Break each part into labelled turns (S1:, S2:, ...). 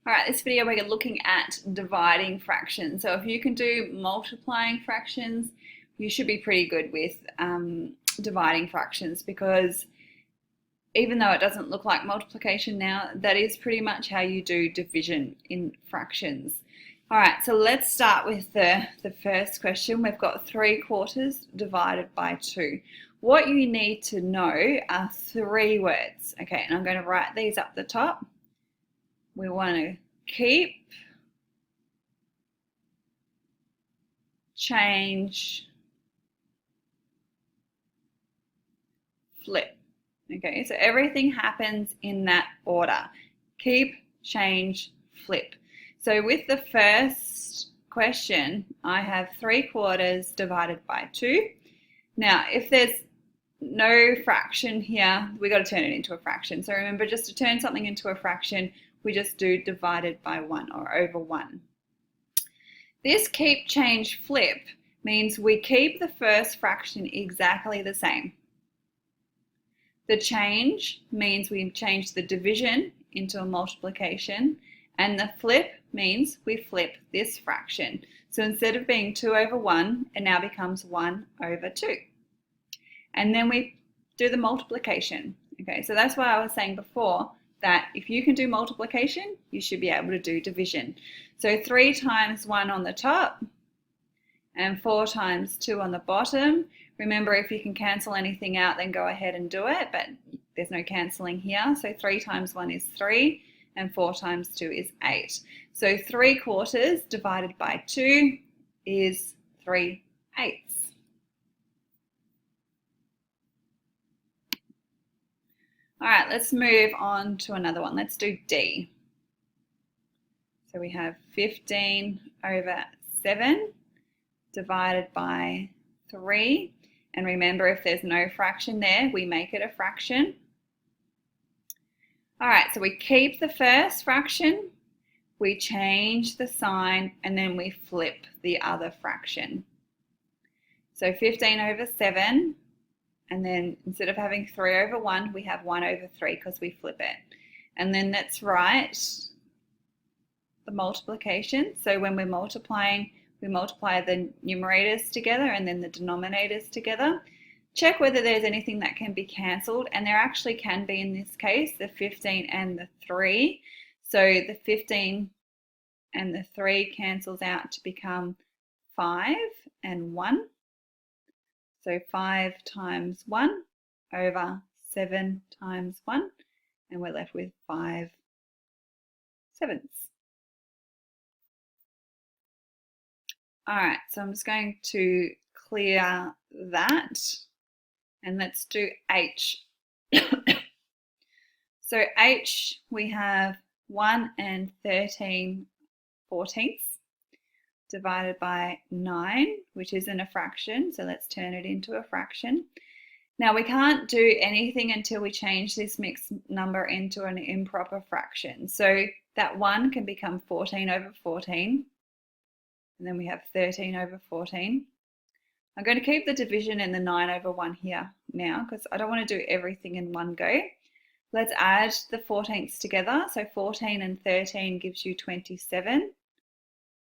S1: All right, this video we're looking at dividing fractions. So if you can do multiplying fractions, you should be pretty good with dividing fractions, because even though it doesn't look like multiplication now, that is pretty much how you do division in fractions. All right, so let's start with the first question. We've got 3/4 divided by 2. What you need to know are 3 words. Okay, and I'm going to write these up the top. We want to keep, change, flip. Okay, so everything happens in that order. Keep, change, flip. So with the first question, I have 3/4 divided by 2. Now, if there's no fraction here, we got to turn it into a fraction. So remember, just to turn something into a fraction, we just do divided by 1 or over 1. This keep, change, flip means we keep the first fraction exactly the same. The change means we change the division into a multiplication, and the flip means we flip this fraction. So instead of being 2 over 1, it now becomes 1 over 2. And then we do the multiplication. Okay, so that's why I was saying before that if you can do multiplication, you should be able to do division. So 3 times 1 on the top and 4 times 2 on the bottom. Remember, if you can cancel anything out, then go ahead and do it, but there's no cancelling here. So 3 times 1 is 3 and 4 times 2 is 8. So 3/4 divided by 2 is 3/8. All right, let's move on to another one. Let's do D. So we have 15 over 7 divided by 3. And remember, if there's no fraction there, we make it a fraction. All right, so we keep the first fraction, we change the sign, and then we flip the other fraction. So 15 over 7. And then instead of having 3 over 1, we have 1 over 3 because we flip it. And then let's write the multiplication. So when we're multiplying, we multiply the numerators together and then the denominators together. Check whether there's anything that can be cancelled, and there actually can be in this case, the 15 and the 3. So the 15 and the 3 cancels out to become 5 and 1. So 5 times 1 over 7 times 1, and we're left with 5/7. All right, so I'm just going to clear that, and let's do H. So H, we have 1 and 13/14 divided by 9, which isn't a fraction, so let's turn it into a fraction. Now we can't do anything until we change this mixed number into an improper fraction. So that 1 can become 14 over 14, and then we have 13 over 14. I'm going to keep the division in the 9 over 1 here now, because I don't want to do everything in one go. Let's add the 14ths together. So 14 and 13 gives you 27.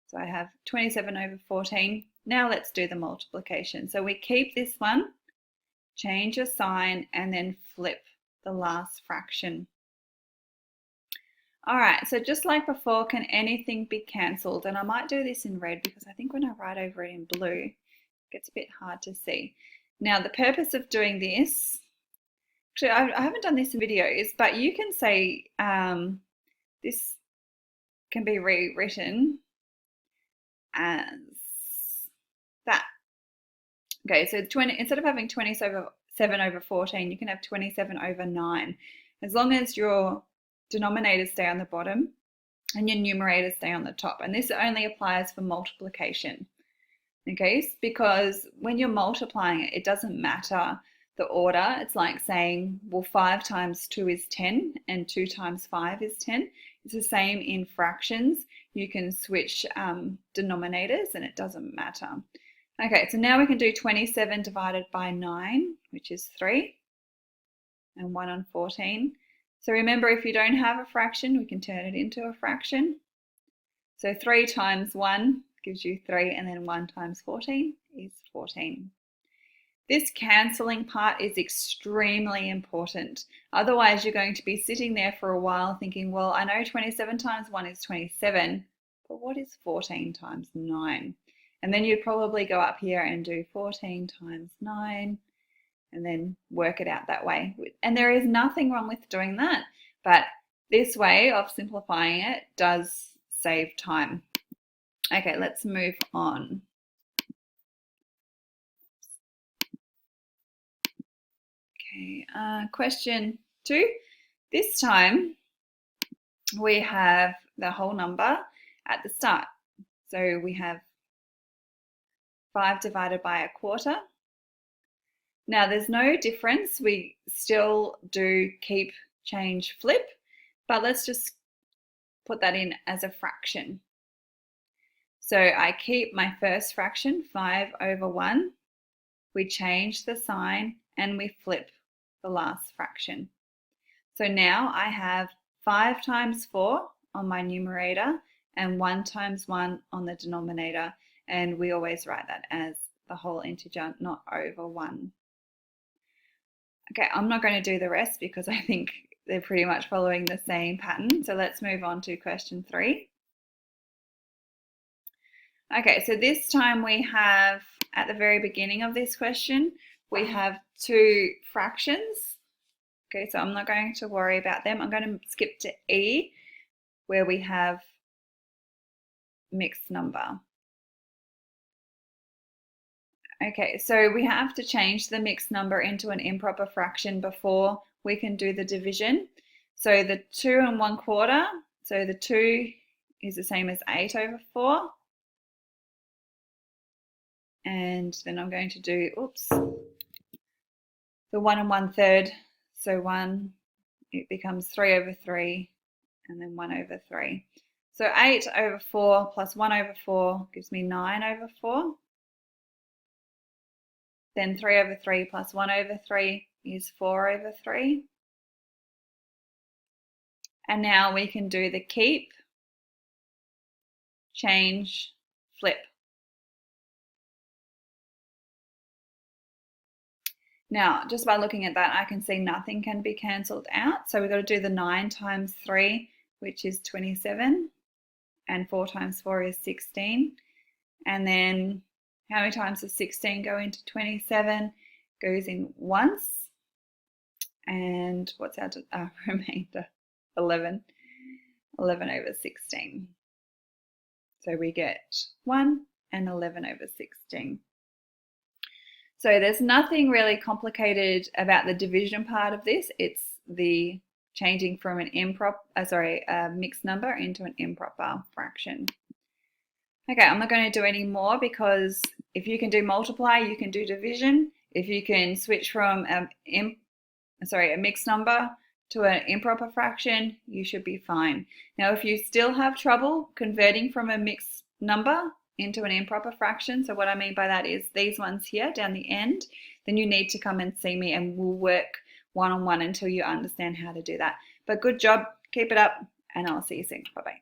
S1: So I have 27 over 14. Now let's do the multiplication. So we keep this one, change a sign, and then flip the last fraction. All right, so just like before, can anything be cancelled? And I might do this in red because I think when I write over it in blue, it gets a bit hard to see. Now the purpose of doing this, actually I haven't done this in videos, but you can say this can be rewritten as that. Okay, so 20, instead of having 27 over 14, you can have 27 over 9, as long as your denominators stay on the bottom and your numerators stay on the top. And this only applies for multiplication, okay? Because when you're multiplying it, it doesn't matter the order. It's like saying, well, 5 times 2 is 10 and 2 times 5 is 10. It's the same in fractions. You can switch denominators and it doesn't matter. Okay, so now we can do 27 divided by 9, which is 3, and 1 on 14. So remember, if you don't have a fraction, we can turn it into a fraction. So 3 times 1 gives you 3, and then 1 times 14 is 14. This cancelling part is extremely important. Otherwise, you're going to be sitting there for a while thinking, well, I know 27 times 1 is 27, but what is 14 times 9? And then you'd probably go up here and do 14 times 9 and then work it out that way. And there is nothing wrong with doing that, but this way of simplifying it does save time. Okay, let's move on. Okay, question 2. This time we have the whole number at the start. So we have 5 divided by a quarter. Now there's no difference. We still do keep, change, flip, but let's just put that in as a fraction. So I keep my first fraction, 5 over 1. We change the sign and we flip the last fraction. So now I have 5 times 4 on my numerator and 1 times 1 on the denominator, and we always write that as the whole integer, not over 1. Okay, I'm not going to do the rest because I think they're pretty much following the same pattern. So let's move on to question 3. Okay, so this time we have, at the very beginning of this question, we have 2 fractions. Okay, so I'm not going to worry about them. I'm going to skip to E, where we have mixed number. Okay, so we have to change the mixed number into an improper fraction before we can do the division. So the 2 1/4, so the 2 is the same as 8 over 4. And then I'm going to do, the 1 1/3. So 1, it becomes 3 over 3, and then 1 over 3. So 8 over 4 plus 1 over 4 gives me 9 over 4. Then 3 over 3 plus 1 over 3 is 4 over 3. And now we can do the keep, change, flip. Now, just by looking at that, I can see nothing can be cancelled out. So we've got to do the 9 times 3, which is 27, and 4 times 4 is 16. And then how many times does 16 go into 27? Goes in once. And what's our remainder? 11. 11 over 16. So we get 1 and 11 over 16. So there's nothing really complicated about the division part of this. It's the changing from an a mixed number into an improper fraction. Okay, I'm not going to do any more because if you can do multiply, you can do division. If you can switch from a mixed number to an improper fraction, you should be fine. Now, if you still have trouble converting from a mixed number into an improper fraction, so what I mean by that is these ones here down the end, then you need to come and see me and we'll work one-on-one until you understand how to do that. But good job, keep it up, and I'll see you soon. Bye-bye.